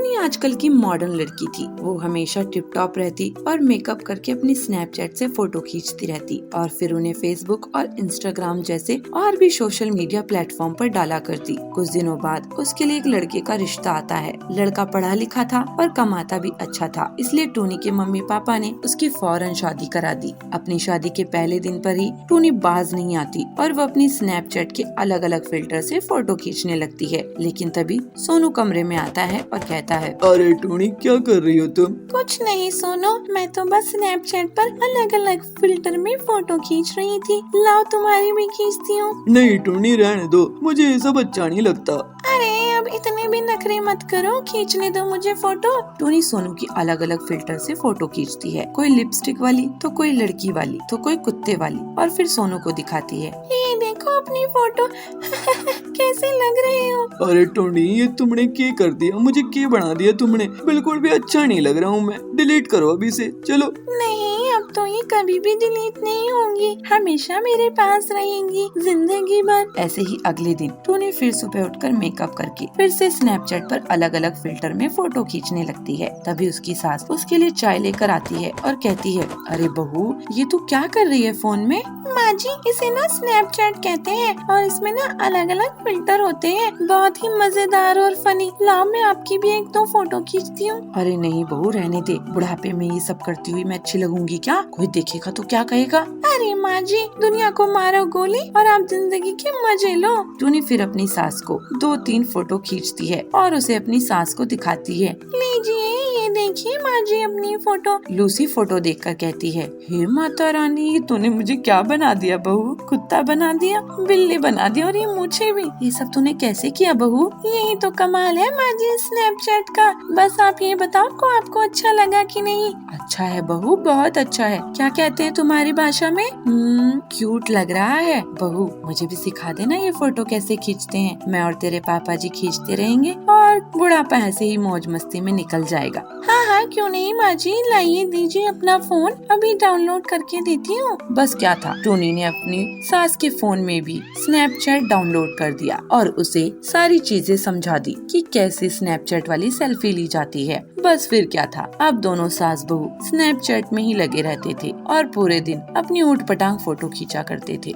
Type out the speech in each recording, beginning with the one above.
टूनी आजकल की मॉडर्न लड़की थी। वो हमेशा टिप टॉप रहती और मेकअप करके अपनी स्नैपचैट से फोटो खींचती रहती और फिर उन्हें फेसबुक और इंस्टाग्राम जैसे और भी सोशल मीडिया प्लेटफॉर्म पर डाला करती। कुछ दिनों बाद उसके लिए एक लड़के का रिश्ता आता है। लड़का पढ़ा लिखा था और कमाता भी अच्छा था, इसलिए टूनी के मम्मी पापा ने उसकी फौरन शादी करा दी। अपनी शादी के पहले दिन पर ही टूनी बाज नहीं आती और वो अपनी स्नैपचैट के अलग अलग फिल्टर से फोटो खींचने लगती है। लेकिन तभी सोनू कमरे में आता है और कहता है, अरे टूनी क्या कर रही हो तुम? कुछ नहीं सोनू, मैं तो बस स्नैपचैट पर अलग अलग फिल्टर में फोटो खींच रही थी। लाओ तुम्हारी भी खींचती हूँ। नहीं टूनी रहने दो, मुझे ये सब अच्छा नहीं लगता। अरे अब इतने भी नखरे मत करो, खींचने दो मुझे फोटो। टूनी सोनू की अलग अलग फिल्टर से फोटो खींचती है, कोई लिपस्टिक वाली तो कोई लड़की वाली तो कोई कुत्ते वाली, और फिर सोनू को दिखाती है, ये देखो अपनी फोटो कैसे लग रही हो। अरे टूनी ये तुमने क्या कर दिया, मुझे क्या बना दिया तुमने? बिल्कुल भी अच्छा नहीं लग रहा हूँ मैं। डिलीट करो अभी से, चलो। नहीं, अब तो ये कभी भी डिलीट नहीं होंगी, हमेशा मेरे पास रहेंगी जिंदगी भर। ऐसे ही अगले दिन टूनी फिर सुबह उठकर मेकअप करके फिर से स्नैपचैट पर अलग अलग फिल्टर में फोटो खींचने लगती है। तभी उसकी सास उसके लिए चाय लेकर आती है और कहती है, अरे बहू ये तू क्या कर रही है फोन में? माँ जी, इसे ना स्नैपचैट कहते हैं और इसमें ना अलग अलग फिल्टर होते हैं, बहुत ही मजेदार और फनी। लाओ मैं आपकी भी एक दो फोटो खींचती हूँ। अरे नहीं बहू रहने दे, बुढ़ापे में ये सब करती हुई मैं अच्छी लगूंगी क्या? कोई देखेगा तो क्या कहेगा? अरे माँ जी, दुनिया को मारो गोली और आप जिंदगी के मजे लो। टूनी फिर अपनी सास को 2-3 फोटो खींचती है और उसे अपनी सास को दिखाती है। लीजिए ये देखिए माँ जी अपनी फोटो। लूसी फोटो देखकर कहती है, हे माता रानी, तूने मुझे क्या बना दिया बहू? कुत्ता बना दिया, बिल्ली बना दिया और ये मुझे भी। ये सब तूने कैसे किया बहू? यही तो कमाल है माँ जी स्नैपचैट का। बस आप ये बताओ को आपको अच्छा लगा कि नहीं? अच्छा है बहू, बहुत अच्छा है। क्या कहते हैं तुम्हारी भाषा में? क्यूट लग रहा है। बहू मुझे भी सिखा देना ये फोटो कैसे खींचते हैं। मैं और तेरे पापा जी खींचते रहेंगे और बुढ़ापा ऐसे ही मौज मस्ती में निकल जाएगा। हाँ हाँ क्यों नहीं माँ जी, लाइए दीजिए अपना फोन, अभी डाउनलोड करके देती हूँ। बस क्या था, टूनी ने अपनी सास के फोन में भी स्नैपचैट डाउनलोड कर दिया और उसे सारी चीजें समझा दी कि कैसे स्नैपचैट वाली सेल्फी ली जाती है। बस फिर क्या था, अब दोनों सास बहू स्नैपचैट में ही लगे रहते थे और पूरे दिन अपनी ऊट पटांग फोटो खींचा करते थे।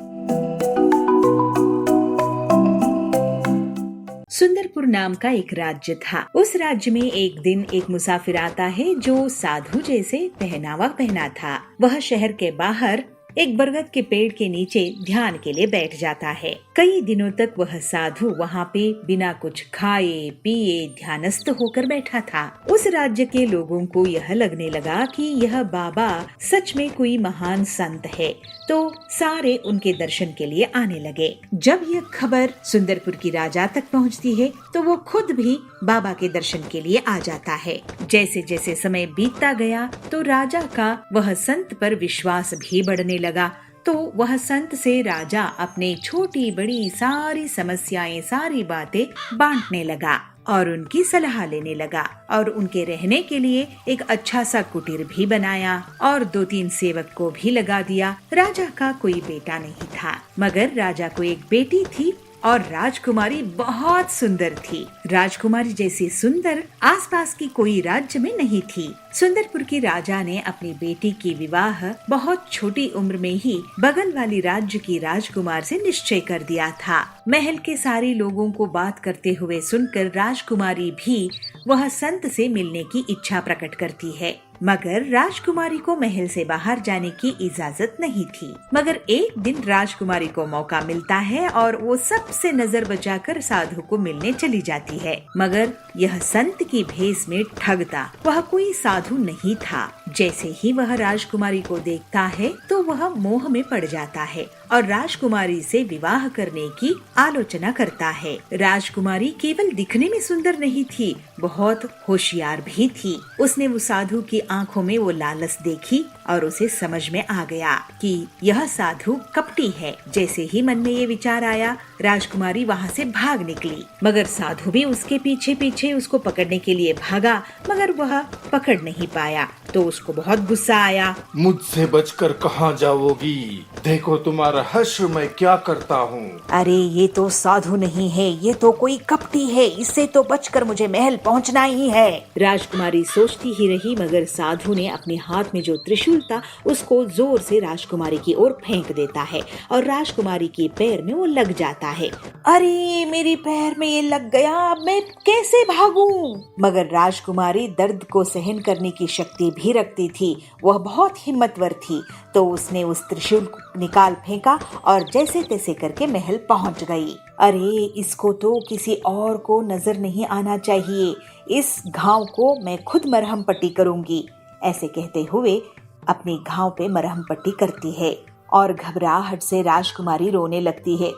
सुंदरपुर नाम का एक राज्य था। उस राज्य में एक दिन एक मुसाफिर आता है जो साधु जैसे पहनावा पहना था। वह शहर के बाहर एक बरगद के पेड़ के नीचे ध्यान के लिए बैठ जाता है। कई दिनों तक वह साधु वहाँ पे बिना कुछ खाए पिए ध्यानस्थ होकर बैठा था। उस राज्य के लोगों को यह लगने लगा कि यह बाबा सच में कोई महान संत है, तो सारे उनके दर्शन के लिए आने लगे। जब यह खबर सुंदरपुर की राजा तक पहुँचती है तो वो खुद भी बाबा के दर्शन के लिए आ जाता है। जैसे जैसे समय बीतता गया तो राजा का वह संत पर विश्वास भी बढ़ने लगा। तो वह संत से राजा अपने छोटी बड़ी सारी समस्याएं, सारी बातें बांटने लगा और उनकी सलाह लेने लगा और उनके रहने के लिए एक अच्छा सा कुटीर भी बनाया और 2-3 सेवक को भी लगा दिया। राजा का कोई बेटा नहीं था, मगर राजा को एक बेटी थी और राजकुमारी बहुत सुंदर थी। राजकुमारी जैसी सुंदर आसपास की कोई राज्य में नहीं थी। सुंदरपुर की राजा ने अपनी बेटी की विवाह बहुत छोटी उम्र में ही बगल वाली राज्य की राजकुमार से निश्चय कर दिया था। महल के सारे लोगों को बात करते हुए सुनकर राजकुमारी भी वह संत से मिलने की इच्छा प्रकट करती है, मगर राजकुमारी को महल से बाहर जाने की इजाजत नहीं थी। मगर एक दिन राजकुमारी को मौका मिलता है और वो सबसे नजर बचाकर साधु को मिलने चली जाती है, मगर यह संत की भेष में ठगता वह कोई साधु नहीं था। जैसे ही वह राजकुमारी को देखता है तो वह मोह में पड़ जाता है और राजकुमारी से विवाह करने की आलोचना करता है। राजकुमारी केवल दिखने में सुंदर नहीं थी, बहुत होशियार भी थी। उसने वो साधु की आंखों में वो लालच देखी और उसे समझ में आ गया कि यह साधु कपटी है। जैसे ही मन में ये विचार आया, राजकुमारी वहाँ से भाग निकली, मगर साधु भी उसके पीछे पीछे उसको पकड़ने के लिए भागा, मगर वह पकड़ नहीं पाया। तो उसको बहुत गुस्सा आया। मुझसे बचकर कहाँ जाओगी? देखो तुम्हारा हश्र मैं क्या करता हूँ। अरे ये तो साधु नहीं है, ये तो कोई कपटी है, इससे तो बचकर मुझे महल पहुँचना ही है। राजकुमारी सोचती ही रही, मगर साधु ने अपने हाथ में जो त्रिशूल था उसको जोर से राजकुमारी की ओर फेंक देता है और राजकुमारी के पैर में वो लग जाता है। अरे मेरी पैर में ये लग गया, अब मैं कैसे भागूं? मगर राजकुमारी दर्द को सहन करने की शक्ति भी रखती थी, वह बहुत हिम्मतवर थी। तो उसने उस त्रिशूल को निकाल फेंका और जैसे तैसे करके महल पहुंच गई। अरे इसको तो किसी और को नजर नहीं आना चाहिए, इस घाव को मैं खुद मरहम पट्टी करूंगी। ऐसे कहते हुए अपनी घाव पे मरहम पट्टी करती है और घबराहट से राजकुमारी रोने लगती है।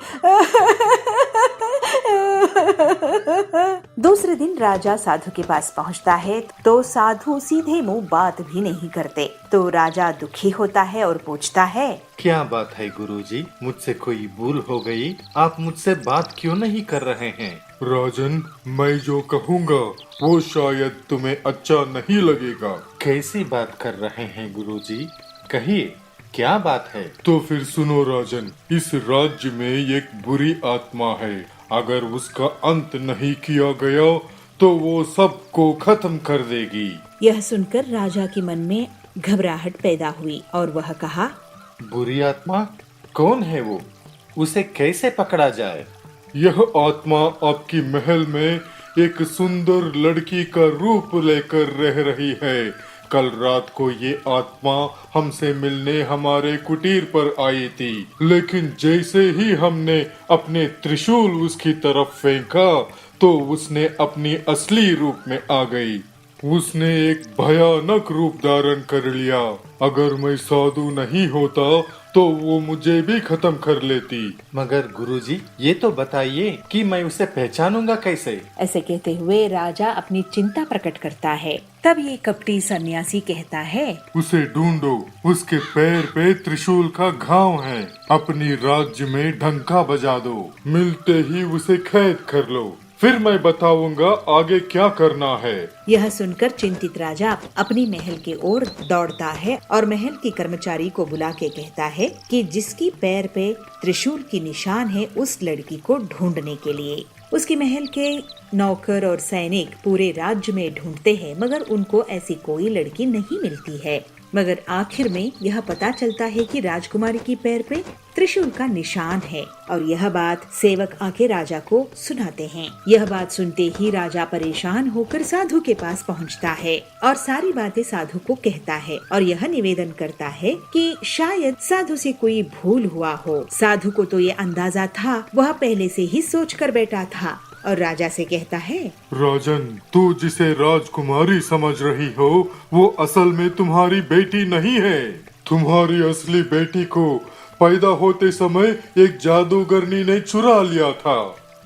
दूसरे दिन राजा साधु के पास पहुंचता है तो साधु सीधे मुंह बात भी नहीं करते। तो राजा दुखी होता है और पूछता है, क्या बात है गुरुजी? मुझसे कोई भूल हो गई? आप मुझसे बात क्यों नहीं कर रहे हैं? राजन, मैं जो कहूँगा वो शायद तुम्हें अच्छा नहीं लगेगा। कैसी बात कर रहे हैं गुरुजी? कहिए, क्या बात है? तो फिर सुनो राजन, इस राज्य में एक बुरी आत्मा है, अगर उसका अंत नहीं किया गया तो वो सबको खत्म कर देगी। यह सुनकर राजा के मन में घबराहट पैदा हुई और वह कहा, बुरी आत्मा कौन है वो? उसे कैसे पकड़ा जाए? यह आत्मा आपकी महल में एक सुंदर लड़की का रूप लेकर रह रही है। कल रात को ये आत्मा हमसे मिलने हमारे कुटीर पर आई थी, लेकिन जैसे ही हमने अपने त्रिशूल उसकी तरफ फेंका तो उसने अपनी असली रूप में आ गई। उसने एक भयानक रूप धारण कर लिया। अगर मैं साधु नहीं होता तो वो मुझे भी खत्म कर लेती। मगर गुरुजी, ये तो बताइए कि मैं उसे पहचानूंगा कैसे? ऐसे कहते हुए राजा अपनी चिंता प्रकट करता है। तब ये कपटी सन्यासी कहता है, उसे ढूंढो, उसके पैर पे त्रिशूल का घाव है, अपनी राज्य में डंका बजा दो, मिलते ही उसे कैद कर लो, फिर मैं बताऊंगा आगे क्या करना है। यह सुनकर चिंतित राजा अपनी महल की ओर दौड़ता है और महल की कर्मचारी को बुला के कहता है कि जिसकी पैर पे त्रिशूल की निशान है उस लड़की को ढूंढने के लिए। उसकी महल के नौकर और सैनिक पूरे राज्य में ढूंढते हैं, मगर उनको ऐसी कोई लड़की नहीं मिलती है। मगर आखिर में यह पता चलता है कि राजकुमारी की पैर पे त्रिशूल का निशान है और यह बात सेवक आके राजा को सुनाते हैं। यह बात सुनते ही राजा परेशान होकर साधु के पास पहुंचता है और सारी बातें साधु को कहता है और यह निवेदन करता है कि शायद साधु से कोई भूल हुआ हो। साधु को तो ये अंदाजा था, वह पहले से ही सोच कर बैठा था और राजा से कहता है, राजन, तू जिसे राजकुमारी समझ रही हो वो असल में तुम्हारी बेटी नहीं है। तुम्हारी असली बेटी को पैदा होते समय एक जादूगरनी ने चुरा लिया था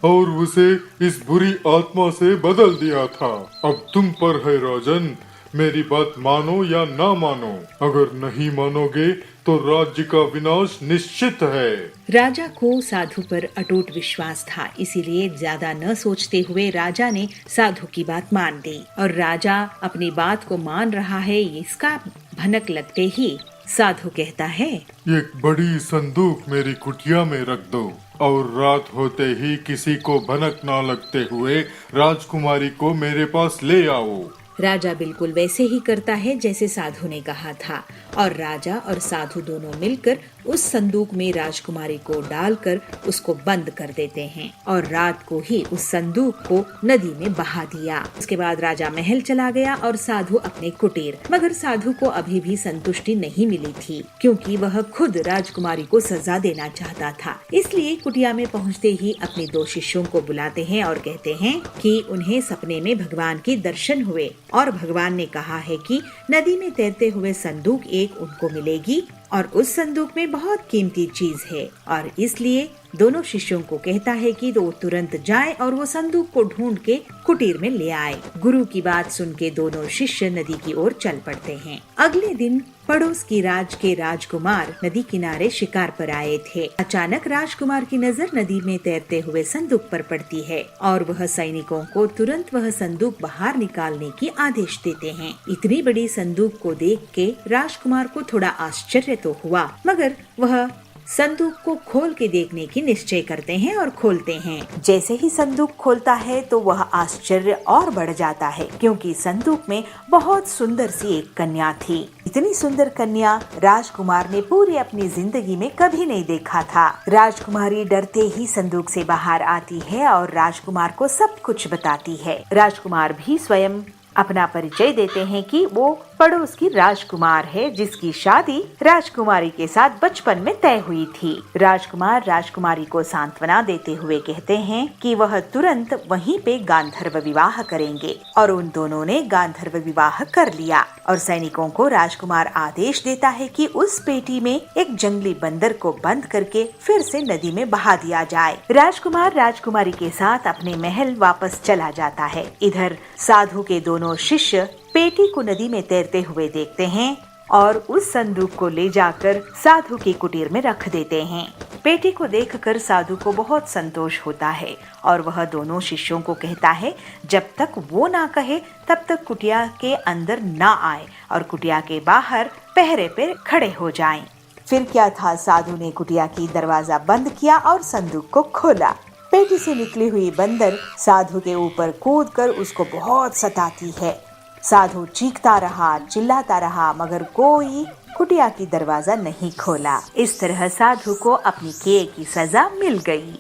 और उसे इस बुरी आत्मा से बदल दिया था। अब तुम पर है राजन, मेरी बात मानो या ना मानो। अगर नहीं मानोगे तो राज्य का विनाश निश्चित है। राजा को साधु पर अटूट विश्वास था, इसीलिए ज्यादा न सोचते हुए राजा ने साधु की बात मान ली और राजा अपनी बात को मान रहा है इसका भनक लगते ही साधु कहता है, एक बड़ी संदूक मेरी कुटिया में रख दो और रात होते ही किसी को भनक ना लगते हुए राजकुमारी को मेरे पास ले आओ। राजा बिल्कुल वैसे ही करता है जैसे साधु ने कहा था और राजा और साधु दोनों मिलकर उस संदूक में राजकुमारी को डालकर उसको बंद कर देते हैं और रात को ही उस संदूक को नदी में बहा दिया। उसके बाद राजा महल चला गया और साधु अपने कुटीर। मगर साधु को अभी भी संतुष्टि नहीं मिली थी, क्योंकि वह खुद राजकुमारी को सजा देना चाहता था। इसलिए कुटिया में पहुँचते ही अपने 2 शिष्यों को बुलाते हैं और कहते हैं कि उन्हें सपने में भगवान के दर्शन हुए और भगवान ने कहा है कि नदी में तैरते हुए संदूक एक उनको मिलेगी और उस संदूक में बहुत कीमती चीज है और इसलिए दोनों शिष्यों को कहता है कि वो तुरंत जाए और वो संदूक को ढूंढ के कुटीर में ले आए। गुरु की बात सुन के दोनों शिष्य नदी की ओर चल पड़ते हैं। अगले दिन पड़ोस की राज के राजकुमार नदी किनारे शिकार पर आए थे। अचानक राजकुमार की नजर नदी में तैरते हुए संदूक पर पड़ती है और वह सैनिकों को तुरंत वह संदूक बाहर निकालने की आदेश देते हैं। इतनी बड़ी संदूक को देख के राजकुमार को थोड़ा आश्चर्य तो हुआ, मगर वह संदूक को खोल के देखने की निश्चय करते हैं और खोलते हैं। जैसे ही संदूक खोलता है तो वह आश्चर्य और बढ़ जाता है, क्योंकि संदूक में बहुत सुंदर सी एक कन्या थी। इतनी सुंदर कन्या राजकुमार ने पूरी अपनी जिंदगी में कभी नहीं देखा था। राजकुमारी डरते ही संदूक से बाहर आती है और राजकुमार को सब कुछ बताती है। राजकुमार भी स्वयं अपना परिचय देते हैं कि वो पड़ोस की राजकुमार है, जिसकी शादी राजकुमारी के साथ बचपन में तय हुई थी। राजकुमार राजकुमारी को सांत्वना देते हुए कहते हैं कि वह तुरंत वहीं पे गांधर्व विवाह करेंगे, और उन दोनों ने गांधर्व विवाह कर लिया। और सैनिकों को राजकुमार आदेश देता है कि उस पेटी में एक जंगली बंदर को बंद करके फिर से नदी में बहा दिया जाए। राजकुमार राजकुमारी के साथ अपने महल वापस चला जाता है। इधर साधु के दोनों शिष्य पेटी को नदी में तैरते हुए देखते हैं और उस संदूक को ले जाकर साधु की कुटीर में रख देते हैं। पेटी को देखकर साधु को बहुत संतोष होता है और वह दोनों शिष्यों को कहता है जब तक वो ना कहे तब तक कुटिया के अंदर ना आए और कुटिया के बाहर पहरे पे खड़े हो जाएं। फिर क्या था, साधु ने कुटिया की दरवाजा बंद किया और संदूक को खोला। पेटी से निकली हुई बंदर साधु के ऊपर कूदकर उसको बहुत सताती है। साधु चीखता रहा, चिल्लाता रहा, मगर कोई कुटिया की दरवाजा नहीं खोला। इस तरह साधु को अपनी किए की सजा मिल गई।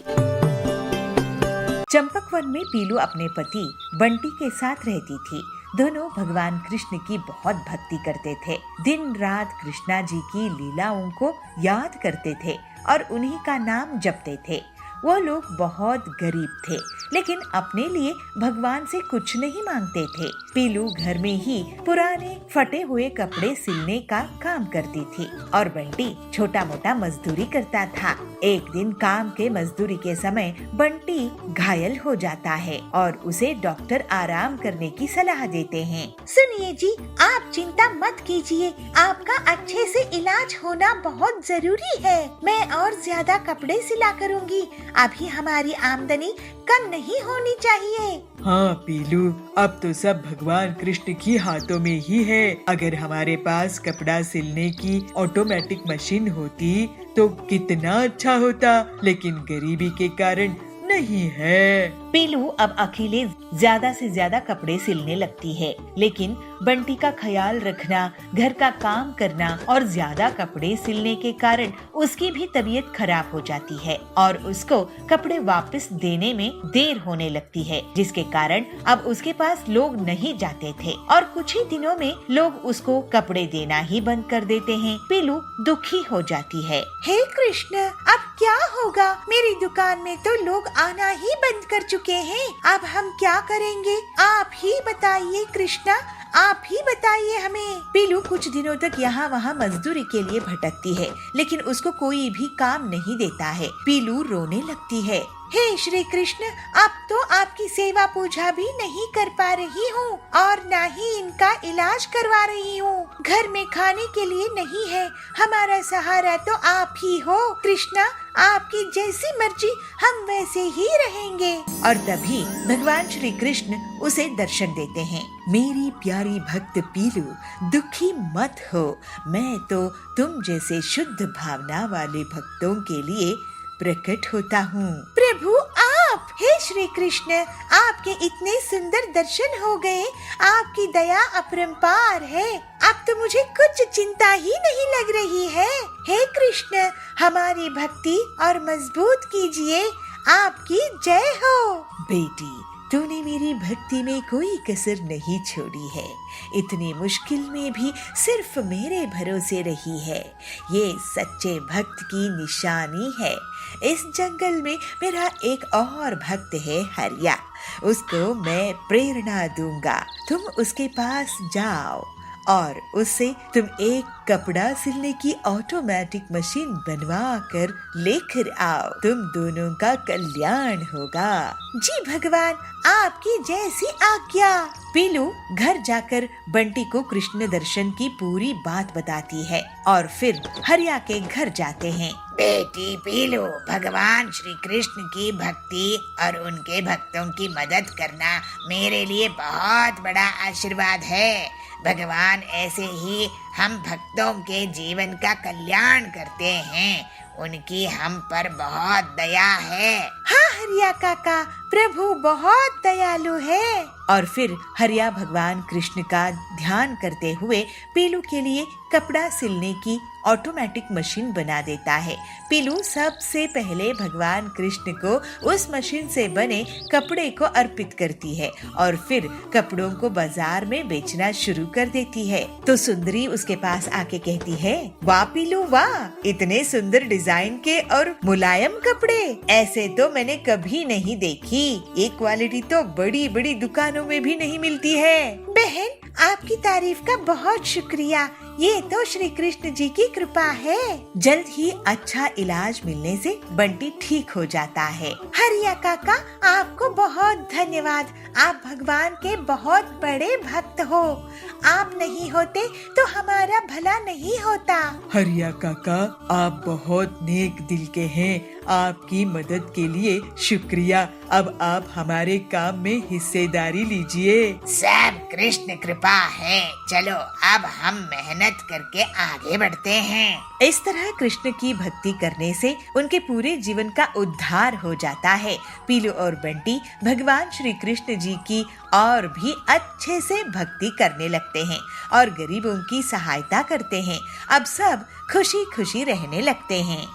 चंपकवन में पीलू अपने पति बंटी के साथ रहती थी। दोनों भगवान कृष्ण की बहुत भक्ति करते थे। दिन रात कृष्णा जी की लीलाओं को याद करते थे और उन्हीं का नाम जपते थे। वो लोग बहुत गरीब थे, लेकिन अपने लिए भगवान से कुछ नहीं मांगते थे। पीलू घर में ही पुराने फटे हुए कपड़े सिलने का काम करती थी और बंटी छोटा मोटा मजदूरी करता था। एक दिन काम के मजदूरी के समय बंटी घायल हो जाता है और उसे डॉक्टर आराम करने की सलाह देते हैं। सुनिए जी, आप चिंता मत कीजिए, आपका अच्छे से इलाज होना बहुत जरूरी है। मैं और ज्यादा कपड़े सिला करूँगी। अभी हमारी आमदनी कम नहीं होनी चाहिए। हाँ पीलू, अब तो सब भगवान कृष्ण की हाथों में ही है। अगर हमारे पास कपड़ा सिलने की ऑटोमेटिक मशीन होती तो कितना अच्छा होता, लेकिन गरीबी के कारण नहीं है। पीलू अब अकेले ज्यादा से ज्यादा कपड़े सिलने लगती है, लेकिन बंटी का ख्याल रखना, घर का काम करना और ज्यादा कपड़े सिलने के कारण उसकी भी तबीयत खराब हो जाती है और उसको कपड़े वापस देने में देर होने लगती है, जिसके कारण अब उसके पास लोग नहीं जाते थे और कुछ ही दिनों में लोग उसको कपड़े देना ही बंद कर देते हैं। पीलू दुखी हो जाती है। हे कृष्ण, अब क्या होगा? मेरी दुकान में तो लोग आना ही बंद कर चुके हैं। अब हम क्या करेंगे? आप ही बताइए कृष्णा, आप ही बताइए हमें। पीलू कुछ दिनों तक यहाँ वहाँ मजदूरी के लिए भटकती है, लेकिन उसको कोई भी काम नहीं देता है। पीलू रोने लगती है। हे श्री कृष्ण, अब तो आपकी सेवा पूजा भी नहीं कर पा रही हूँ और न ही इनका इलाज करवा रही हूँ। घर में खाने के लिए नहीं है, हमारा सहारा तो आप ही हो। कृष्णा, आपकी जैसी मर्जी, हम वैसे ही रहेंगे। और तभी भगवान श्री कृष्ण उसे दर्शन देते हैं। मेरी प्यारी भक्त पीलू, दुखी मत हो, मैं तो तुम जैसे शुद्ध भावना वाले भक्तों के लिए प्रकट होता हूँ। प्रभु आप, हे श्री कृष्ण, आपके इतने सुंदर दर्शन हो गए, आपकी दया अपरंपार है। अब तो मुझे कुछ चिंता ही नहीं लग रही है। हे कृष्ण, हमारी भक्ति और मजबूत कीजिए। आपकी जय हो। बेटी, तूने मेरी भक्ति में कोई कसर नहीं छोड़ी है। इतनी मुश्किल में भी सिर्फ मेरे भरोसे रही है। ये सच्चे भक्त की निशानी है। इस जंगल में मेरा एक और भक्त है हरिया, उसको मैं प्रेरणा दूंगा। तुम उसके पास जाओ और उससे तुम एक कपड़ा सिलने की ऑटोमेटिक मशीन बनवा कर लेकर आओ। तुम दोनों का कल्याण होगा। जी भगवान, आपकी जैसी आज्ञा। पीलू घर जाकर बंटी को कृष्ण दर्शन की पूरी बात बताती है और फिर हरिया के घर जाते हैं। बेटी पीलू, भगवान श्री कृष्ण की भक्ति और उनके भक्तों की मदद करना मेरे लिए बहुत बड़ा आशीर्वाद है। भगवान ऐसे ही हम भक्तों के जीवन का कल्याण करते हैं। उनकी हम पर बहुत दया है। हाँ हरिया काका, प्रभु बहुत दयालु है। और फिर हरिया भगवान कृष्ण का ध्यान करते हुए पीलू के लिए कपड़ा सिलने की ऑटोमेटिक मशीन बना देता है। पीलू सबसे पहले भगवान कृष्ण को उस मशीन से बने कपड़े को अर्पित करती है और फिर कपड़ों को बाजार में बेचना शुरू कर देती है। तो सुंदरी उसके पास आके कहती है, वाह पीलू वाह, इतने सुंदर डिजाइन के और मुलायम कपड़े ऐसे तो मैंने कभी नहीं देखी। ये क्वालिटी तो बड़ी बड़ी दुकानों में भी नहीं मिलती है। बहन, आपकी तारीफ का बहुत शुक्रिया। ये तो श्री कृष्ण जी की कृपा है। जल्द ही अच्छा इलाज मिलने से बंटी ठीक हो जाता है। हरिया काका, आपको बहुत धन्यवाद। आप भगवान के बहुत बड़े भक्त हो। आप नहीं होते तो हमारा भला नहीं होता। हरिया काका, आप बहुत नेक दिल के हैं। आपकी मदद के लिए शुक्रिया। अब आप हमारे काम में हिस्सेदारी लीजिए। सब कृष्ण कृपा है। चलो अब हम मेहनत करके आगे बढ़ते हैं। इस तरह कृष्ण की भक्ति करने से उनके पूरे जीवन का उद्धार हो जाता है। पीलू और बंटी भगवान श्री कृष्ण जी की और भी अच्छे से भक्ति करने लगते हैं और गरीबों की सहायता करते हैं। अब सब खुशी खुशी रहने लगते हैं।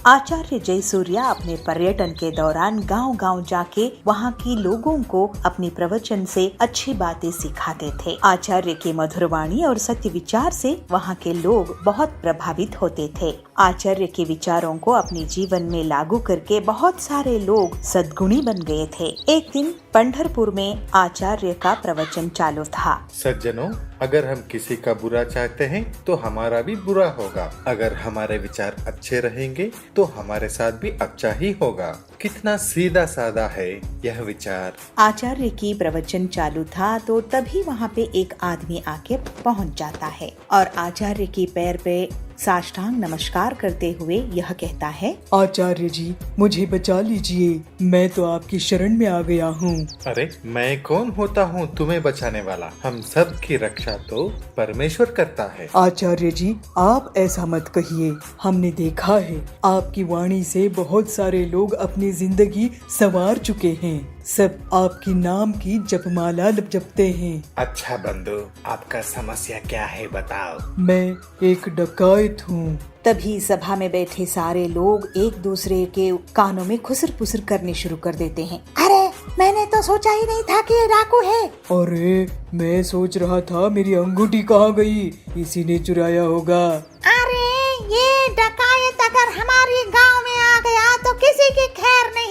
आचार्य जयसूर्या अपने पर्यटन के दौरान गांव-गांव जाके वहां के लोगों को अपनी प्रवचन से अच्छी बातें सिखाते थे। आचार्य के मधुर वाणी और सत्य विचार से वहां के लोग बहुत प्रभावित होते थे। आचार्य के विचारों को अपने जीवन में लागू करके बहुत सारे लोग सद्गुणी बन गए थे। एक दिन पंढरपुर में आचार्य का प्रवचन चालू था। सज्जनों, अगर हम किसी का बुरा चाहते हैं तो हमारा भी बुरा होगा। अगर हमारे विचार अच्छे रहेंगे तो हमारे साथ भी अच्छा ही होगा। कितना सीधा साधा है यह विचार। आचार्य की प्रवचन चालू था तो तभी वहाँ पे एक आदमी आके पहुँच जाता है और आचार्य की पैर पे साष्टांग नमस्कार करते हुए यह कहता है, आचार्य जी, मुझे बचा लीजिए। मैं तो आपकी शरण में आ गया हूँ। अरे मैं कौन होता हूँ तुम्हें बचाने वाला? हम सब की रक्षा तो परमेश्वर करता है। आचार्य जी, आप ऐसा मत कहिए। हमने देखा है आपकी वाणी से बहुत सारे लोग अपनी जिंदगी संवार चुके हैं। सब आपकी नाम की जपमाला जपते हैं। अच्छा बंधु, आपका समस्या क्या है बताओ। मैं एक डकैत हूँ। तभी सभा में बैठे सारे लोग एक दूसरे के कानों में खुसर पुसर करने शुरू कर देते हैं। अरे, मैंने तो सोचा ही नहीं था कि ये डाकू है। अरे, मैं सोच रहा था मेरी अंगूठी कहाँ गई, इसी ने चुराया होगा। अरे, ये डकायत अगर हमारे गांव में आ गया तो किसी की खैर नहीं।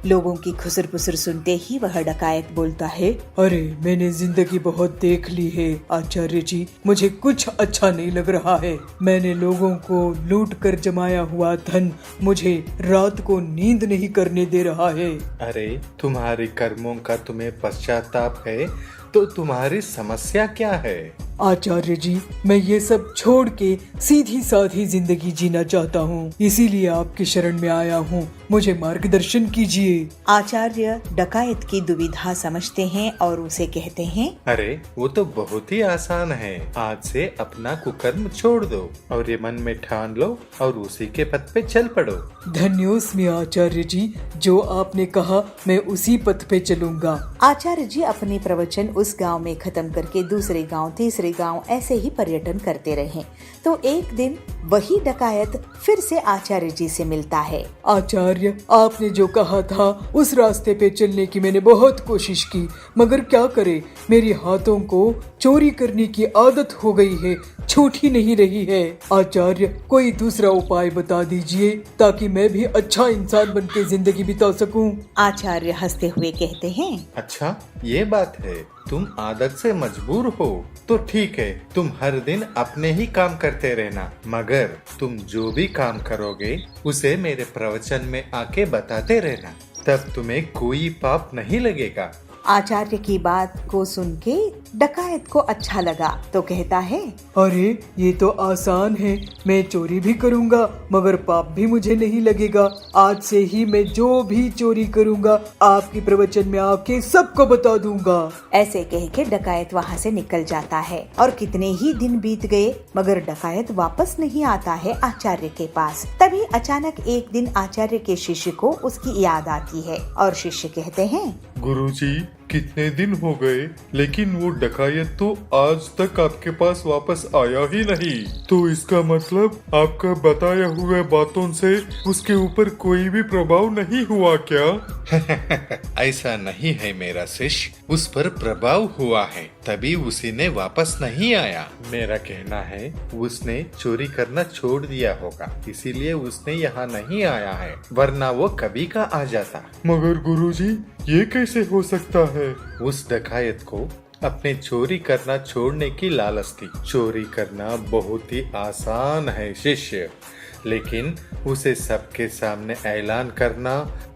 लोगों की खुसर पुसर सुनते ही वह डकायत बोलता है, अरे, मैंने जिंदगी बहुत देख ली है आचार्य जी, मुझे कुछ अच्छा नहीं लग रहा है। मैंने लोगों को लूट कर जमाया हुआ धन मुझे रात को नींद नहीं करने दे रहा है। अरे, तुम्हारे कर्मों का तुम्हें पश्चाताप है तो तुम्हारी समस्या क्या है? आचार्य जी, मैं ये सब छोड़ के सीधी साधी जिंदगी जीना चाहता हूँ, इसीलिए आपकी शरण में आया हूँ। मुझे मार्गदर्शन कीजिए। आचार्य डकायत की दुविधा समझते हैं और उसे कहते हैं, अरे, वो तो बहुत ही आसान है। आज से अपना कुकर्म छोड़ दो और ये मन में ठान लो और उसी के पथ पे चल पड़ो। धन्योस्मि आचार्य जी, जो आपने कहा मैं उसी पथ पे चलूंगा। आचार्य जी अपने प्रवचन उस गांव में खत्म करके दूसरे गांव, तीसरे गांव ऐसे ही पर्यटन करते रहे। तो एक दिन वही डकायत फिर से आचार्य जी से मिलता है। आचार्य, आपने जो कहा था उस रास्ते पे चलने की मैंने बहुत कोशिश की, मगर क्या करे, मेरे हाथों को चोरी करने की आदत हो गई है, छूट ही नहीं रही है। आचार्य, कोई दूसरा उपाय बता दीजिए ताकि मैं भी अच्छा इंसान बनके जिंदगी बिता सकूं। आचार्य हंसते हुए कहते हैं, अच्छा, ये बात है। तुम आदत से मजबूर हो तो ठीक है, तुम हर दिन अपने ही काम करते रहना, मगर तुम जो भी काम करोगे उसे मेरे प्रवचन में आके बताते रहना, तब तुम्हें कोई पाप नहीं लगेगा। आचार्य की बात को सुन के डकायत को अच्छा लगा तो कहता है, अरे ये तो आसान है, मैं चोरी भी करूँगा मगर पाप भी मुझे नहीं लगेगा। आज से ही मैं जो भी चोरी करूँगा आपके प्रवचन में आके सबको बता दूंगा। ऐसे कह के डकायत वहाँ से निकल जाता है और कितने ही दिन बीत गए मगर डकायत वापस नहीं आता है आचार्य के पास। तभी अचानक एक दिन आचार्य के शिष्य को उसकी याद आती है और शिष्य कहते हैं, गुरुजी कितने दिन हो गए लेकिन वो डकायत तो आज तक आपके पास वापस आया ही नहीं, तो इसका मतलब आपका बताया हुए बातों से उसके ऊपर कोई भी प्रभाव नहीं हुआ क्या? ऐसा नहीं है मेरा शिष्य, उस पर प्रभाव हुआ है तभी उसी ने वापस नहीं आया। मेरा कहना है उसने चोरी करना छोड़ दिया होगा, इसीलिए उसने यहाँ नहीं आया है, वरना वो कभी का आ जाता। मगर गुरुजी ये कैसे हो सकता है? उस डकायत को अपने चोरी करना छोड़ने की लालच थी। चोरी करना बहुत ही आसान है शिष्य, लेकिन उसे सबके सामने ऐलान करना,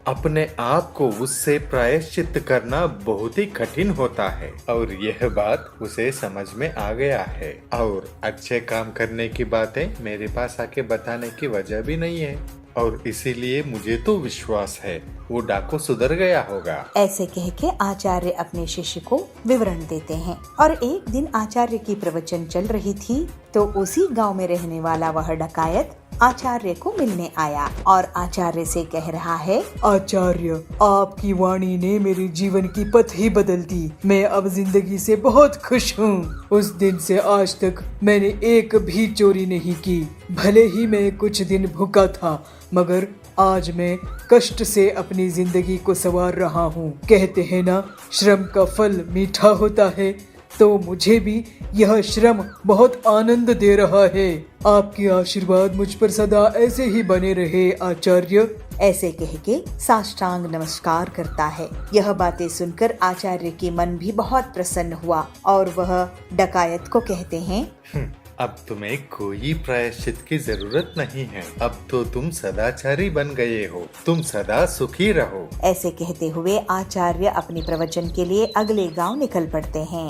अपने आप को उससे प्रायश्चित करना बहुत ही कठिन होता है। और यह बात उसे समझ में आ गया है और अच्छे काम करने की बातें मेरे पास आके बताने की वजह भी नहीं है, और इसीलिए मुझे तो विश्वास है वो डाकू सुधर गया होगा। ऐसे कह के आचार्य अपने शिष्य को विवरण देते हैं। और एक दिन आचार्य की प्रवचन चल रही थी तो उसी गांव में रहने वाला वह डकायत आचार्य को मिलने आया और आचार्य से कह रहा है, आचार्य आपकी वाणी ने मेरे जीवन की पथ ही बदल दी, मैं अब जिंदगी से बहुत खुश हूँ। उस दिन से आज तक मैंने एक भी चोरी नहीं की, भले ही मैं कुछ दिन भूखा था मगर आज मैं कष्ट से अपनी जिंदगी को संवार रहा हूँ। कहते हैं ना, श्रम का फल मीठा होता है, तो मुझे भी यह श्रम बहुत आनंद दे रहा है। आपके आशीर्वाद मुझ पर सदा ऐसे ही बने रहे आचार्य। ऐसे कह के साष्टांग नमस्कार करता है। यह बातें सुनकर आचार्य के मन भी बहुत प्रसन्न हुआ और वह डकायत को कहते हैं, अब तुम्हें कोई प्रायश्चित की जरूरत नहीं है, अब तो तुम सदाचारी बन गए हो, तुम सदा सुखी रहो। ऐसे कहते हुए आचार्य अपने प्रवचन के लिए अगले गांव निकल पड़ते हैं।